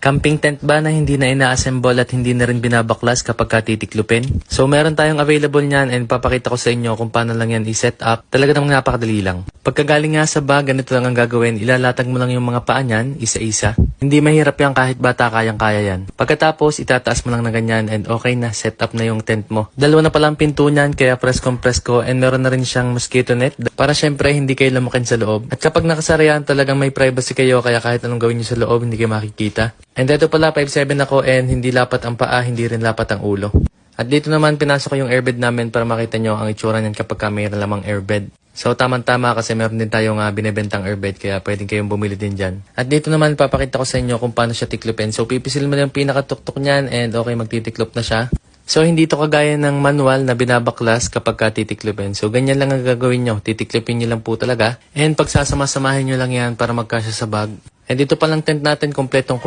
Camping tent ba na hindi na ina-assemble at hindi na rin binabaklas kapag titiklupin? So meron tayong available niyan and papakita ko sa inyo kung paano lang yan i-set up. Talaga namang napakadali lang. Pagkagaling nga sa bag, ganito lang ang gagawin. Ilalatag mo lang yung mga paa niyan, isa-isa. Hindi mahirap yan kahit bata kayang-kaya yan. Pagkatapos, itataas mo lang na ganyan and okay na, set up na yung tent mo. Dalawa na palang pinto niyan, kaya press ko and meron na rin siyang mosquito net para syempre hindi kayo lamukin sa loob. At kapag nakasara yan, talagang may privacy kayo kaya kahit anong gawin nyo sa loob, hindi kayo makikita. And dito pala 5'7" ako and hindi lapat ang paa, hindi rin lapat ang ulo. At dito naman pinasok ko yung airbed namin para makita nyo ang itsura niyan kapag mayroon lamang airbed. So tamang-tama kasi meron din tayong binibentang airbed kaya pwedeng kayong bumili din dyan. At dito naman papakita ko sa inyo kung paano siya tiklopin. So pipisil mo lang yung pinakatuktok niyan and okay, magtitiklop na siya. So hindi ito kagaya ng manual na binabaklas kapag titiklopin. So ganyan lang ang gagawin nyo. Titiklopin nyo lang po talaga. And pagsasama-samahin nyo lang yan para magkasya sa bag. And dito palang tent natin, kompletong